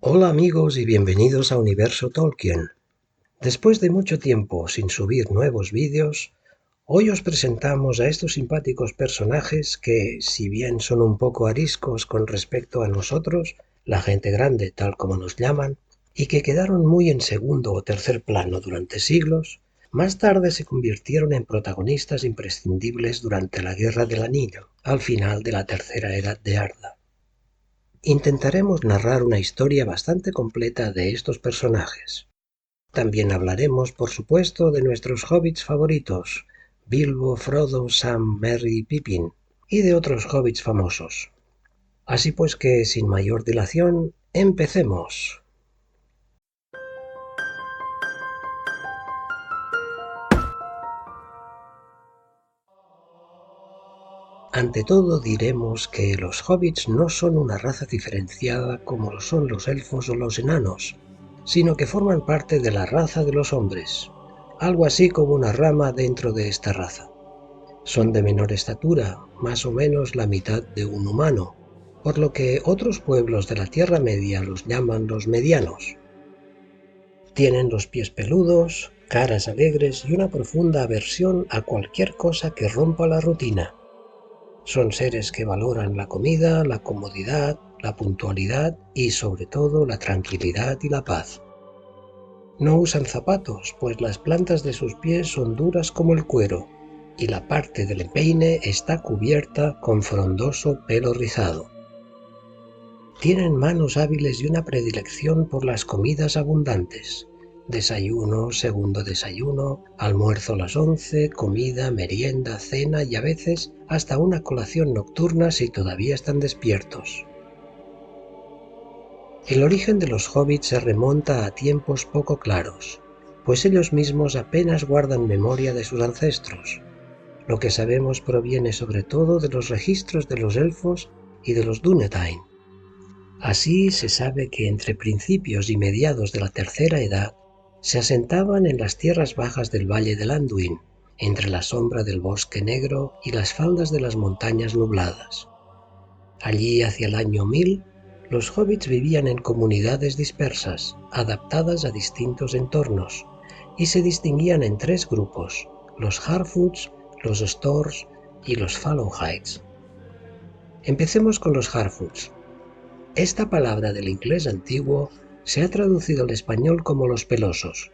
Hola amigos y bienvenidos a Universo Tolkien. Después de mucho tiempo sin subir nuevos vídeos, hoy os presentamos a estos simpáticos personajes que, si bien son un poco ariscos con respecto a nosotros, la gente grande tal como nos llaman, y que quedaron muy en segundo o tercer plano durante siglos, más tarde se convirtieron en protagonistas imprescindibles durante la Guerra del Anillo, al final de la Tercera Edad de Arda. Intentaremos narrar una historia bastante completa de estos personajes. También hablaremos, por supuesto, de nuestros hobbits favoritos, Bilbo, Frodo, Sam, Merry y Pippin, y de otros hobbits famosos. Así pues que, sin mayor dilación, empecemos. Ante todo diremos que los hobbits no son una raza diferenciada como lo son los elfos o los enanos, sino que forman parte de la raza de los hombres, algo así como una rama dentro de esta raza. Son de menor estatura, más o menos la mitad de un humano, por lo que otros pueblos de la Tierra Media los llaman los medianos. Tienen los pies peludos, caras alegres y una profunda aversión a cualquier cosa que rompa la rutina. Son seres que valoran la comida, la comodidad, la puntualidad y sobre todo la tranquilidad y la paz. No usan zapatos, pues las plantas de sus pies son duras como el cuero y la parte del empeine está cubierta con frondoso pelo rizado. Tienen manos hábiles y una predilección por las comidas abundantes. Desayuno, segundo desayuno, almuerzo a las 11, comida, merienda, cena y a veces hasta una colación nocturna si todavía están despiertos. El origen de los hobbits se remonta a tiempos poco claros, pues ellos mismos apenas guardan memoria de sus ancestros. Lo que sabemos proviene sobre todo de los registros de los elfos y de los Dúnedain. Así se sabe que entre principios y mediados de la Tercera Edad se asentaban en las tierras bajas del valle del Anduin, entre la sombra del bosque negro y las faldas de las montañas nubladas. Allí, hacia el año 1000, los hobbits vivían en comunidades dispersas, adaptadas a distintos entornos, y se distinguían en tres grupos: los Harfoots, los Stors y los Fallowhides. Empecemos con los Harfoots. Esta palabra del inglés antiguo se ha traducido al español como los pelosos,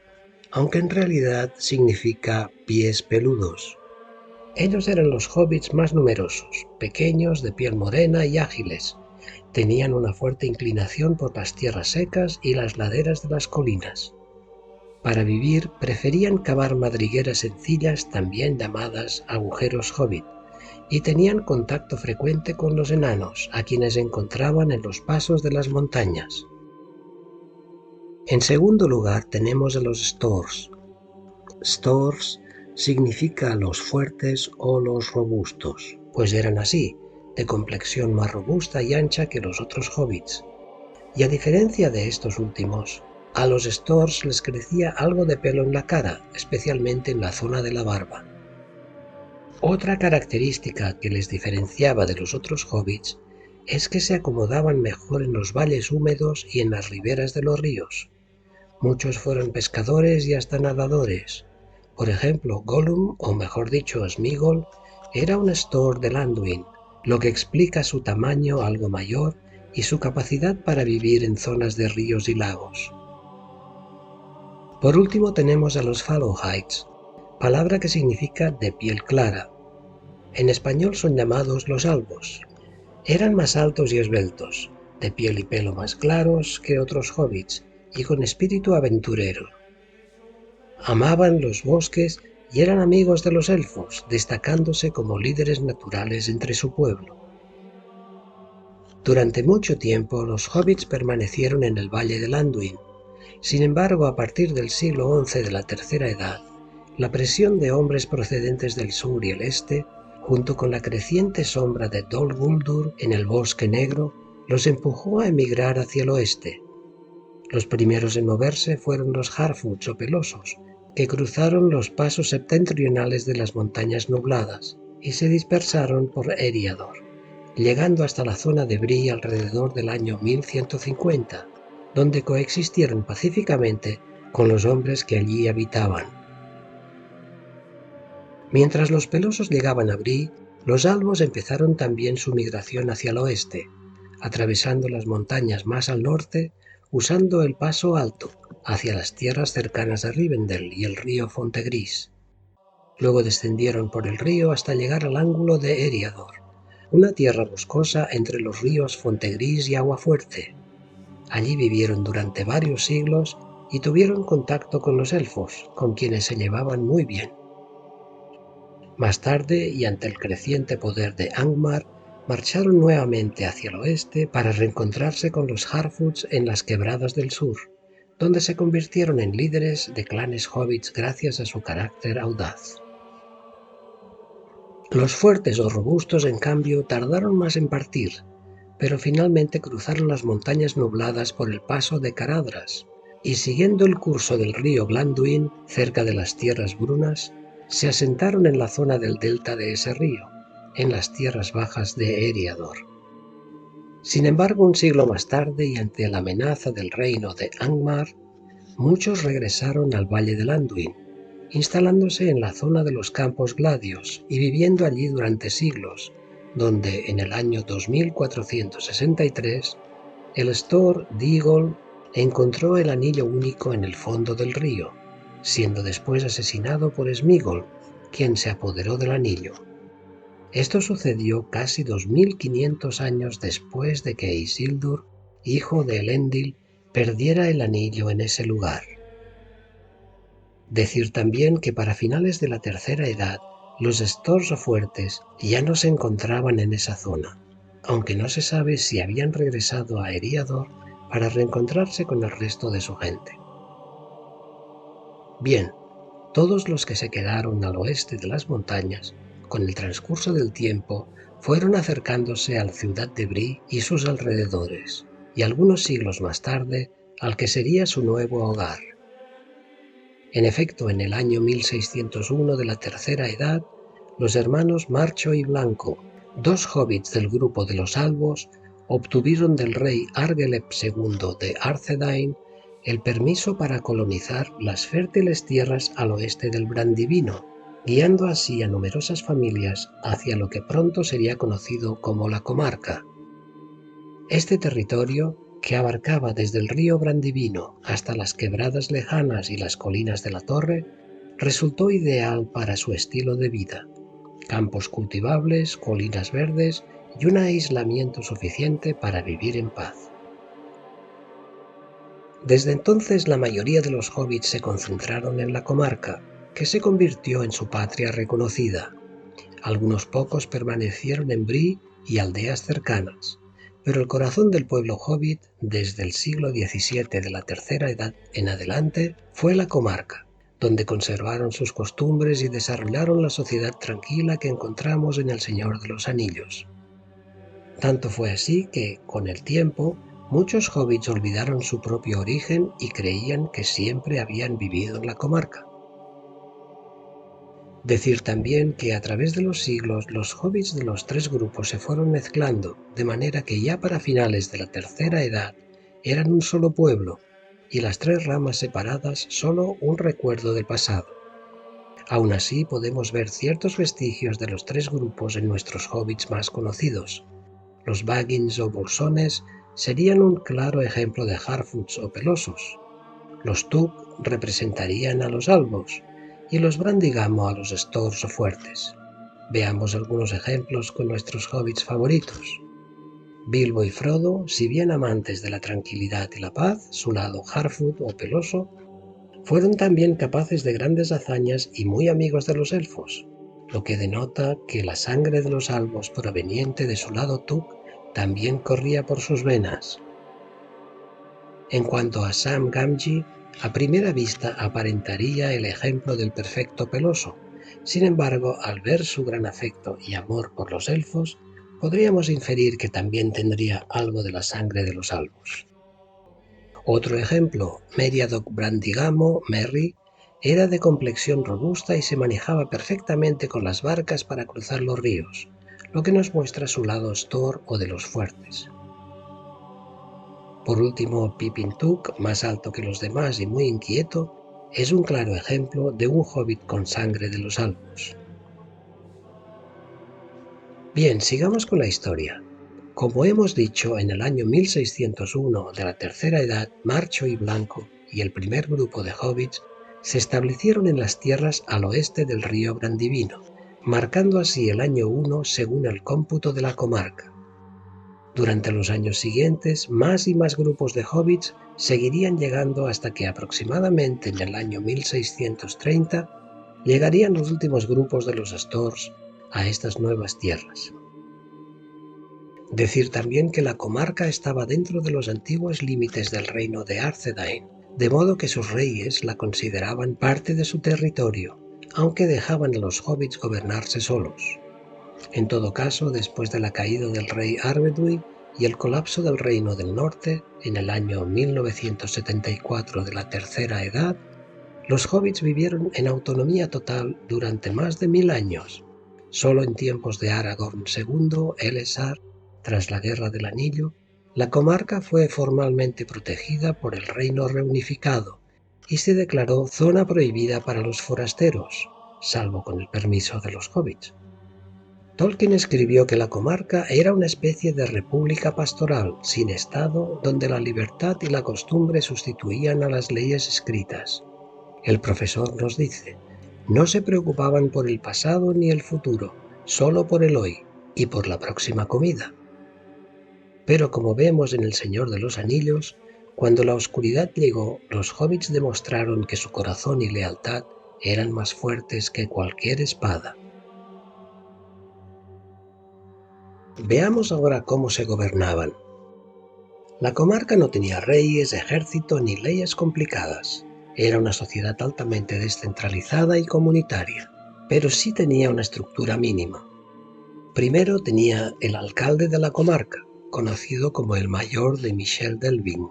aunque en realidad significa pies peludos. Ellos eran los hobbits más numerosos, pequeños, de piel morena y ágiles. Tenían una fuerte inclinación por las tierras secas y las laderas de las colinas. Para vivir preferían cavar madrigueras sencillas, también llamadas agujeros hobbit, y tenían contacto frecuente con los enanos, a quienes encontraban en los pasos de las montañas. En segundo lugar tenemos a los Stors. Stors significa los fuertes o los robustos, pues eran así, de complexión más robusta y ancha que los otros hobbits. Y a diferencia de estos últimos, a los Stors les crecía algo de pelo en la cara, especialmente en la zona de la barba. Otra característica que les diferenciaba de los otros hobbits es que se acomodaban mejor en los valles húmedos y en las riberas de los ríos. Muchos fueron pescadores y hasta nadadores. Por ejemplo, Gollum, o mejor dicho Sméagol, era un Stor del Anduin, lo que explica su tamaño algo mayor y su capacidad para vivir en zonas de ríos y lagos. Por último tenemos a los Fallowhides, palabra que significa de piel clara. En español son llamados los albos. Eran más altos y esbeltos, de piel y pelo más claros que otros hobbits y con espíritu aventurero. Amaban los bosques y eran amigos de los elfos, destacándose como líderes naturales entre su pueblo. Durante mucho tiempo los hobbits permanecieron en el valle del Anduin. Sin embargo, a partir del siglo XI de la Tercera Edad, la presión de hombres procedentes del sur y el este, junto con la creciente sombra de Dol Guldur en el Bosque Negro, los empujó a emigrar hacia el oeste. Los primeros en moverse fueron los Harfoots o pelosos, que cruzaron los pasos septentrionales de las montañas nubladas y se dispersaron por Eriador, llegando hasta la zona de Bree alrededor del año 1150, donde coexistieron pacíficamente con los hombres que allí habitaban. Mientras los pelosos llegaban a Bree, los albos empezaron también su migración hacia el oeste, atravesando las montañas más al norte, usando el paso alto hacia las tierras cercanas a Rivendell y el río Fontegris. Luego descendieron por el río hasta llegar al ángulo de Eriador, una tierra boscosa entre los ríos Fontegris y Aguafuerte. Allí vivieron durante varios siglos y tuvieron contacto con los elfos, con quienes se llevaban muy bien. Más tarde, y ante el creciente poder de Angmar, marcharon nuevamente hacia el oeste para reencontrarse con los Harfoots en las Quebradas del Sur, donde se convirtieron en líderes de clanes hobbits gracias a su carácter audaz. Los fuertes o robustos, en cambio, tardaron más en partir, pero finalmente cruzaron las montañas nubladas por el paso de Caradhras, y siguiendo el curso del río Glanduin, cerca de las tierras brunas, se asentaron en la zona del delta de ese río, en las tierras bajas de Eriador. Sin embargo, un siglo más tarde y ante la amenaza del reino de Angmar, muchos regresaron al valle del Anduin, instalándose en la zona de los Campos Gladios y viviendo allí durante siglos, donde en el año 2463 el Stor Deagol encontró el anillo único en el fondo del río, siendo después asesinado por Smigol, quien se apoderó del anillo. Esto sucedió casi 2500 años después de que Isildur, hijo de Elendil, perdiera el anillo en ese lugar. Decir también que para finales de la Tercera Edad, los Stors o Fuertes ya no se encontraban en esa zona, aunque no se sabe si habían regresado a Eriador para reencontrarse con el resto de su gente. Bien, todos los que se quedaron al oeste de las montañas, con el transcurso del tiempo, fueron acercándose a la ciudad de Bree y sus alrededores, y algunos siglos más tarde, al que sería su nuevo hogar. En efecto, en el año 1601 de la Tercera Edad, los hermanos Marcho y Blanco, dos hobbits del grupo de los Albos, obtuvieron del rey Argeleb II de Arthedain el permiso para colonizar las fértiles tierras al oeste del Brandivino, guiando así a numerosas familias hacia lo que pronto sería conocido como la comarca. Este territorio, que abarcaba desde el río Brandivino hasta las quebradas lejanas y las colinas de la Torre, resultó ideal para su estilo de vida: campos cultivables, colinas verdes y un aislamiento suficiente para vivir en paz. Desde entonces la mayoría de los hobbits se concentraron en la comarca, que se convirtió en su patria reconocida. Algunos pocos permanecieron en Bree y aldeas cercanas, pero el corazón del pueblo hobbit, desde el siglo XVII de la Tercera Edad en adelante, fue la comarca, donde conservaron sus costumbres y desarrollaron la sociedad tranquila que encontramos en El Señor de los Anillos. Tanto fue así que, con el tiempo, muchos hobbits olvidaron su propio origen y creían que siempre habían vivido en la comarca. Decir también que a través de los siglos los hobbits de los tres grupos se fueron mezclando, de manera que ya para finales de la Tercera Edad eran un solo pueblo, y las tres ramas separadas solo un recuerdo del pasado. Aún así podemos ver ciertos vestigios de los tres grupos en nuestros hobbits más conocidos. Los Baggins o Bolsones serían un claro ejemplo de Harfoots o pelosos. Los Tuk representarían a los albos y los Brandigamo a los Stors o fuertes. Veamos algunos ejemplos con nuestros hobbits favoritos. Bilbo y Frodo, si bien amantes de la tranquilidad y la paz, su lado Harfoot o peloso, fueron también capaces de grandes hazañas y muy amigos de los elfos, lo que denota que la sangre de los albos proveniente de su lado Tuk también corría por sus venas. En cuanto a Sam Gamgee, a primera vista aparentaría el ejemplo del perfecto peloso. Sin embargo, al ver su gran afecto y amor por los elfos, podríamos inferir que también tendría algo de la sangre de los albos. Otro ejemplo, Meriadoc Brandigamo, Merry, era de complexión robusta y se manejaba perfectamente con las barcas para cruzar los ríos, lo que nos muestra su lado Stor o de los fuertes. Por último, Pippin Took, más alto que los demás y muy inquieto, es un claro ejemplo de un hobbit con sangre de los Albus. Bien, sigamos con la historia. Como hemos dicho, en el año 1601 de la Tercera Edad, Marcho y Blanco y el primer grupo de hobbits se establecieron en las tierras al oeste del río Brandivino, marcando así el año 1 según el cómputo de la comarca. Durante los años siguientes, más y más grupos de hobbits seguirían llegando hasta que aproximadamente en el año 1630 llegarían los últimos grupos de los Stors a estas nuevas tierras. Decir también que la comarca estaba dentro de los antiguos límites del reino de Arthedain, de modo que sus reyes la consideraban parte de su territorio, aunque dejaban a los hobbits gobernarse solos. En todo caso, después de la caída del rey Arvedui y el colapso del Reino del Norte en el año 1974 de la Tercera Edad, los hobbits vivieron en autonomía total durante más de 1000 años. Solo en tiempos de Aragorn II, Elessar, tras la Guerra del Anillo, la comarca fue formalmente protegida por el Reino Reunificado y se declaró zona prohibida para los forasteros, salvo con el permiso de los hobbits. Tolkien escribió que la comarca era una especie de república pastoral sin estado donde la libertad y la costumbre sustituían a las leyes escritas. El profesor nos dice, no se preocupaban por el pasado ni el futuro, solo por el hoy y por la próxima comida. Pero como vemos en El Señor de los Anillos, cuando la oscuridad llegó, los hobbits demostraron que su corazón y lealtad eran más fuertes que cualquier espada. Veamos ahora cómo se gobernaban. La comarca no tenía reyes, ejército ni leyes complicadas. Era una sociedad altamente descentralizada y comunitaria, pero sí tenía una estructura mínima. Primero tenía el alcalde de la comarca, conocido como el mayor de Michel Delvin.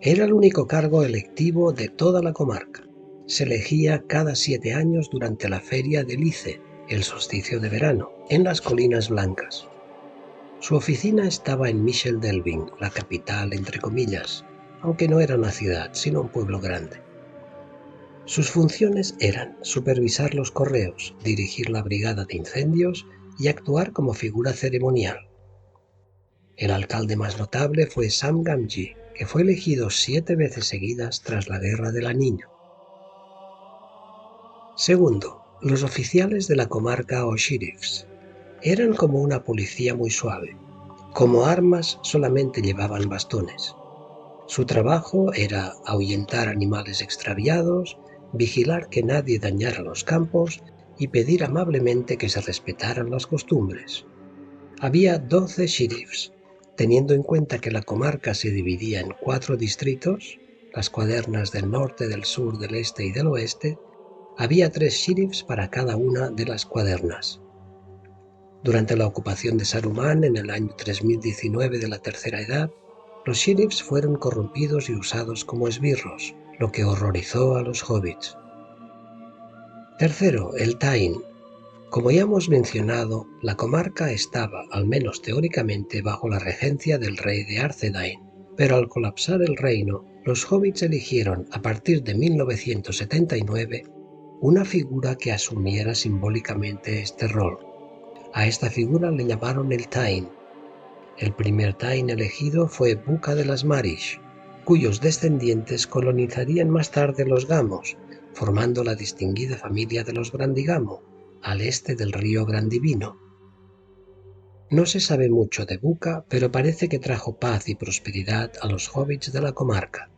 Era el único cargo electivo de toda la comarca. Se elegía cada 7 años durante la feria de Lice, el solsticio de verano, en las Colinas Blancas. Su oficina estaba en Michel Delvin, la capital entre comillas, aunque no era una ciudad, sino un pueblo grande. Sus funciones eran supervisar los correos, dirigir la brigada de incendios y actuar como figura ceremonial. El alcalde más notable fue Sam Gamgee, que fue elegido 7 veces seguidas tras la Guerra del Anillo. Segundo, los oficiales de la comarca o sheriffs eran como una policía muy suave. Como armas solamente llevaban bastones. Su trabajo era ahuyentar animales extraviados, vigilar que nadie dañara los campos y pedir amablemente que se respetaran las costumbres. Había 12 sheriffs, teniendo en cuenta que la comarca se dividía en 4 distritos, las cuadernas del norte, del sur, del este y del oeste, había 3 sheriffs para cada una de las cuadernas. Durante la ocupación de Saruman en el año 3019 de la Tercera Edad, los sheriffs fueron corrompidos y usados como esbirros, lo que horrorizó a los hobbits. Tercero, el Táin. Como ya hemos mencionado, la comarca estaba, al menos teóricamente, bajo la regencia del rey de Arthedain, pero al colapsar el reino, los hobbits eligieron, a partir de 1979, una figura que asumiera simbólicamente este rol. A esta figura le llamaron el Táin. El primer Táin elegido fue Buca de las Marish, cuyos descendientes colonizarían más tarde los Gamos, formando la distinguida familia de los Brandigamo, al este del río Brandivino. No se sabe mucho de Buca, pero parece que trajo paz y prosperidad a los hobbits de la comarca.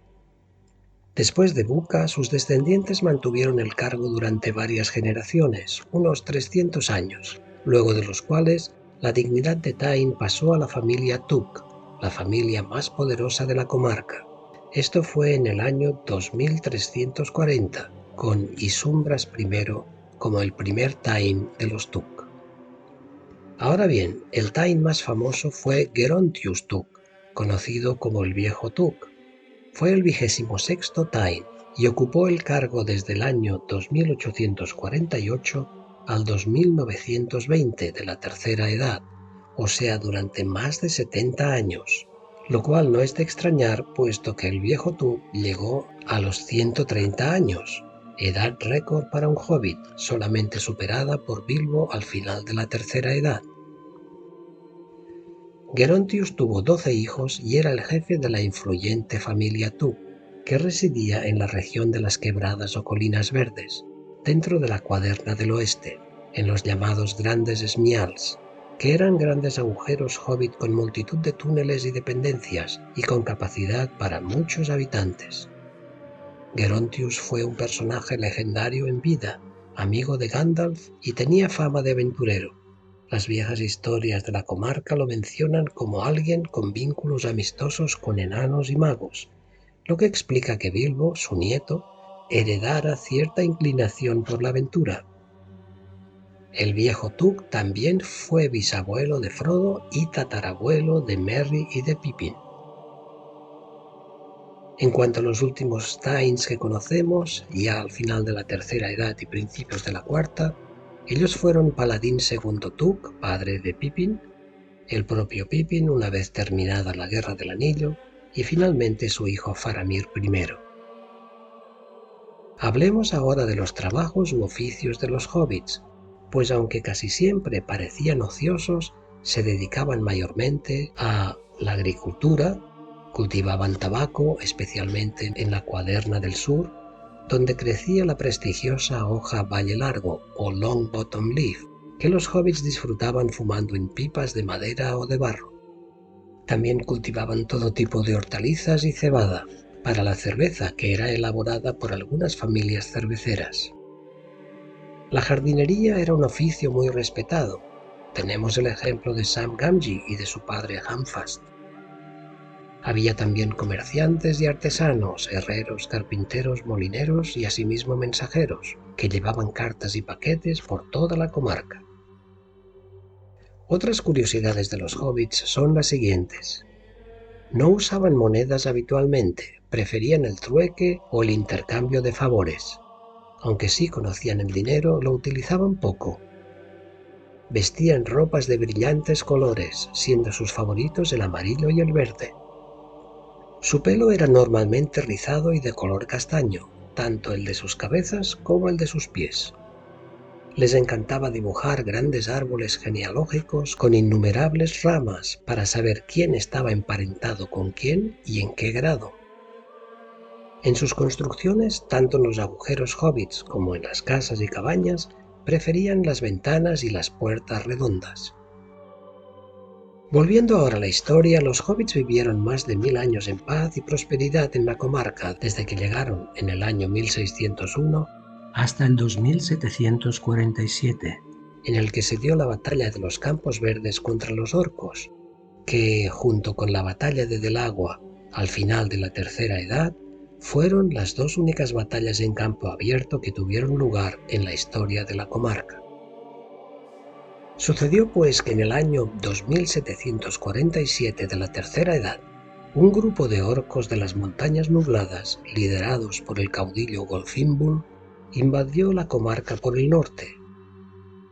Después de Buca, sus descendientes mantuvieron el cargo durante varias generaciones, unos 300 años, luego de los cuales la dignidad de Táin pasó a la familia Tuk, la familia más poderosa de la comarca. Esto fue en el año 2340, con Isumbras I como el primer Táin de los Tuk. Ahora bien, el Táin más famoso fue Gerontius Tuk, conocido como el Viejo Tuk. Fue el 26º Táin y ocupó el cargo desde el año 2848 al 2920 de la Tercera Edad, o sea, durante más de 70 años. lo cual no es de extrañar puesto que el viejo Tug llegó a los 130 años, edad récord para un hobbit, solamente superada por Bilbo al final de la tercera edad. Gerontius tuvo 12 hijos y era el jefe de la influyente familia Tug, que residía en la región de las Quebradas o Colinas Verdes, dentro de la Cuaderna del Oeste, en los llamados Grandes Smials, que eran grandes agujeros hobbit con multitud de túneles y dependencias y con capacidad para muchos habitantes. Gerontius fue un personaje legendario en vida, amigo de Gandalf y tenía fama de aventurero. Las viejas historias de la comarca lo mencionan como alguien con vínculos amistosos con enanos y magos, lo que explica que Bilbo, su nieto, heredara cierta inclinación por la aventura. El viejo Tug también fue bisabuelo de Frodo y tatarabuelo de Merry y de Pippin. En cuanto a los últimos Thains que conocemos, ya al final de la tercera edad y principios de la cuarta, ellos fueron Paladín II Tug, padre de Pippin, el propio Pippin una vez terminada la Guerra del Anillo, y finalmente su hijo Faramir I. Hablemos ahora de los trabajos u oficios de los hobbits, pues aunque casi siempre parecían ociosos, se dedicaban mayormente a la agricultura, cultivaban tabaco, especialmente en la Cuaderna del Sur, donde crecía la prestigiosa hoja Valle Largo o Long Bottom Leaf, que los hobbits disfrutaban fumando en pipas de madera o de barro. También cultivaban todo tipo de hortalizas y cebada, para la cerveza que era elaborada por algunas familias cerveceras. La jardinería era un oficio muy respetado. Tenemos el ejemplo de Sam Gamgee y de su padre Hamfast. Había también comerciantes y artesanos, herreros, carpinteros, molineros y asimismo mensajeros, que llevaban cartas y paquetes por toda la comarca. Otras curiosidades de los hobbits son las siguientes. No usaban monedas habitualmente, preferían el trueque o el intercambio de favores. Aunque sí conocían el dinero, lo utilizaban poco. Vestían ropas de brillantes colores, siendo sus favoritos el amarillo y el verde. Su pelo era normalmente rizado y de color castaño, tanto el de sus cabezas como el de sus pies. Les encantaba dibujar grandes árboles genealógicos con innumerables ramas para saber quién estaba emparentado con quién y en qué grado. En sus construcciones, tanto en los agujeros hobbits como en las casas y cabañas, preferían las ventanas y las puertas redondas. Volviendo ahora a la historia, los hobbits vivieron más de 1000 años en paz y prosperidad en la comarca desde que llegaron en el año 1601 hasta el 2747, en el que se dio la batalla de los Campos Verdes contra los orcos, que, junto con la batalla de Delagua al final de la tercera edad, fueron las dos únicas batallas en campo abierto que tuvieron lugar en la historia de la comarca. Sucedió pues que en el año 2747 de la tercera edad, un grupo de orcos de las Montañas Nubladas, liderados por el caudillo Golfimbul, invadió la comarca por el norte.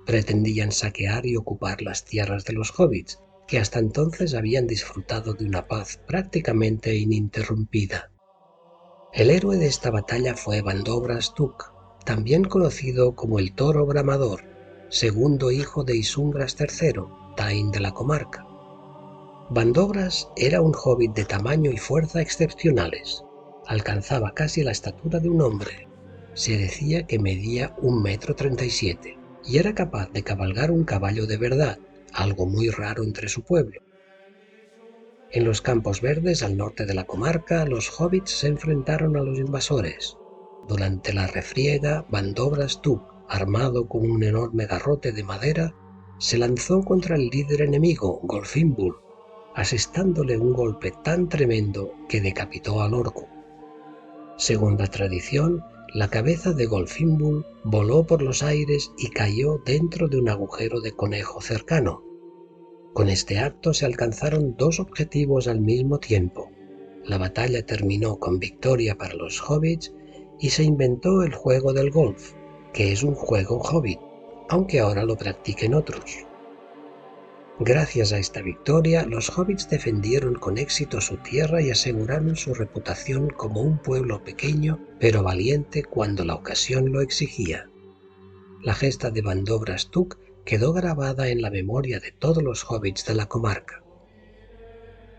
Pretendían saquear y ocupar las tierras de los hobbits, que hasta entonces habían disfrutado de una paz prácticamente ininterrumpida. El héroe de esta batalla fue Bandobras Tug, también conocido como el Toro Bramador, segundo hijo de Isumbras III, Thain de la comarca. Bandobras era un hobbit de tamaño y fuerza excepcionales. Alcanzaba casi la estatura de un hombre. Se decía que medía 1,37 m y era capaz de cabalgar un caballo de verdad, algo muy raro entre su pueblo. En los Campos Verdes, al norte de la comarca, los hobbits se enfrentaron a los invasores. Durante la refriega, Bandobras Tug, armado con un enorme garrote de madera, se lanzó contra el líder enemigo, Golfimbul, asestándole un golpe tan tremendo que decapitó al orco. Según la tradición, la cabeza de Golfimbul voló por los aires y cayó dentro de un agujero de conejo cercano. Con este acto se alcanzaron dos objetivos al mismo tiempo. La batalla terminó con victoria para los hobbits y se inventó el juego del golf, que es un juego hobbit, aunque ahora lo practiquen otros. Gracias a esta victoria, los hobbits defendieron con éxito su tierra y aseguraron su reputación como un pueblo pequeño pero valiente cuando la ocasión lo exigía. La gesta de Bandobras Tuk quedó grabada en la memoria de todos los hobbits de la comarca.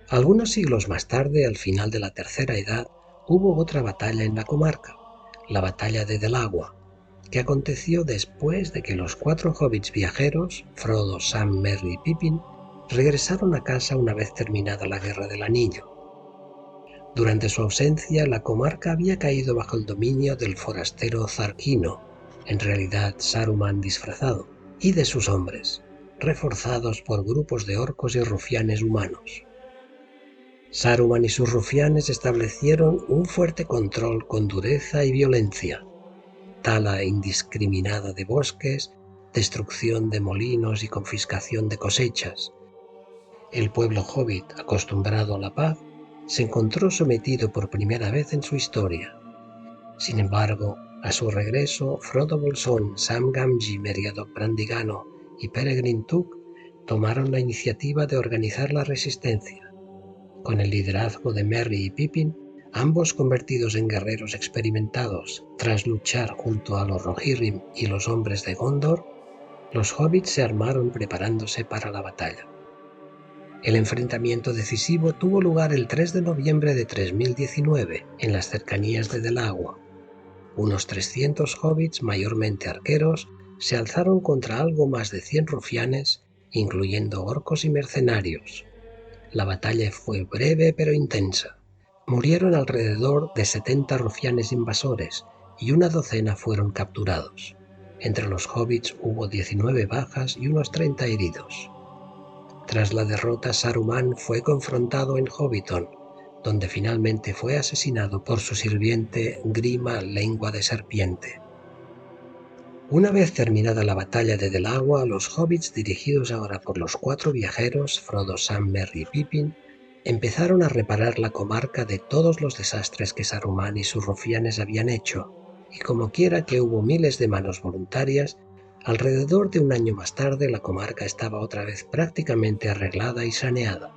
Algunos siglos más tarde, al final de la Tercera Edad, hubo otra batalla en la comarca, la batalla de Delagua, que aconteció después de que los 4 hobbits viajeros, Frodo, Sam, Merry y Pippin, regresaron a casa una vez terminada la Guerra del Anillo. Durante su ausencia, la comarca había caído bajo el dominio del forastero Zarquino, en realidad Saruman disfrazado, y de sus hombres, reforzados por grupos de orcos y rufianes humanos. Saruman y sus rufianes establecieron un fuerte control con dureza y violencia, tala indiscriminada de bosques, destrucción de molinos y confiscación de cosechas. El pueblo hobbit, acostumbrado a la paz, se encontró sometido por primera vez en su historia. Sin embargo, a su regreso, Frodo Bolsón, Sam Gamgee, Meriadoc Brandigano y Peregrine Took tomaron la iniciativa de organizar la resistencia. Con el liderazgo de Merry y Pippin, ambos convertidos en guerreros experimentados tras luchar junto a los Rohirrim y los hombres de Gondor, los hobbits se armaron preparándose para la batalla. El enfrentamiento decisivo tuvo lugar el 3 de noviembre de 3019 en las cercanías de Delagua. Unos 300 hobbits, mayormente arqueros, se alzaron contra algo más de 100 rufianes, incluyendo orcos y mercenarios. La batalla fue breve pero intensa. Murieron alrededor de 70 rufianes invasores y una docena fueron capturados. Entre los hobbits hubo 19 bajas y unos 30 heridos. Tras la derrota, Saruman fue confrontado en Hobbiton, donde finalmente fue asesinado por su sirviente Grima Lengua de Serpiente. Una vez terminada la batalla de Delagua, los hobbits, dirigidos ahora por los 4 viajeros, Frodo, Sam, Merry y Pippin, empezaron a reparar la comarca de todos los desastres que Saruman y sus rufianes habían hecho, y como quiera que hubo miles de manos voluntarias, alrededor de un año más tarde la comarca estaba otra vez prácticamente arreglada y saneada.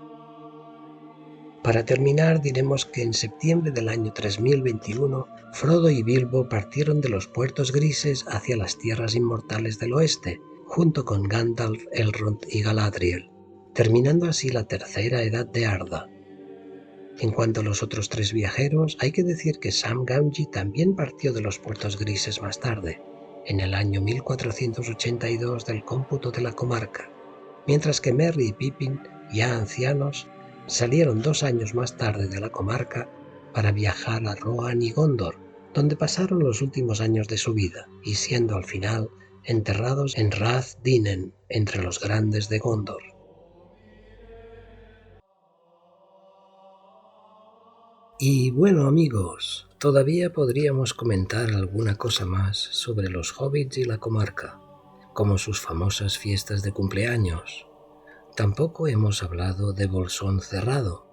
Para terminar, diremos que en septiembre del año 3021, Frodo y Bilbo partieron de los puertos grises hacia las tierras inmortales del oeste, junto con Gandalf, Elrond y Galadriel, terminando así la tercera edad de Arda. En cuanto a los otros 3 viajeros, hay que decir que Sam Gamgee también partió de los puertos grises más tarde, en el año 1482 del cómputo de la comarca, mientras que Merry y Pippin, ya ancianos, salieron 2 años más tarde de la comarca para viajar a Rohan y Gondor, donde pasaron los últimos años de su vida, y siendo al final enterrados en Rath Dinen, entre los grandes de Gondor. Y bueno, amigos, todavía podríamos comentar alguna cosa más sobre los hobbits y la comarca, como sus famosas fiestas de cumpleaños. Tampoco hemos hablado de Bolsón Cerrado,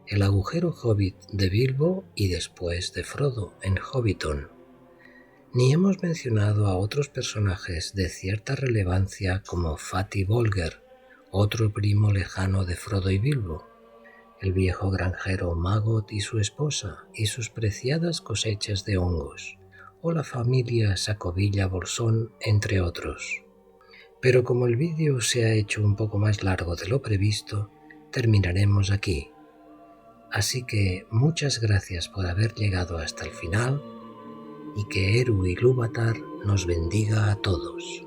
el agujero hobbit de Bilbo y después de Frodo en Hobbiton. Ni hemos mencionado a otros personajes de cierta relevancia como Fatty Bolger, otro primo lejano de Frodo y Bilbo, el viejo granjero Maggot y su esposa y sus preciadas cosechas de hongos, o la familia Sacovilla Bolsón, entre otros. Pero como el vídeo se ha hecho un poco más largo de lo previsto, terminaremos aquí. Así que muchas gracias por haber llegado hasta el final y que Eru Ilúvatar nos bendiga a todos.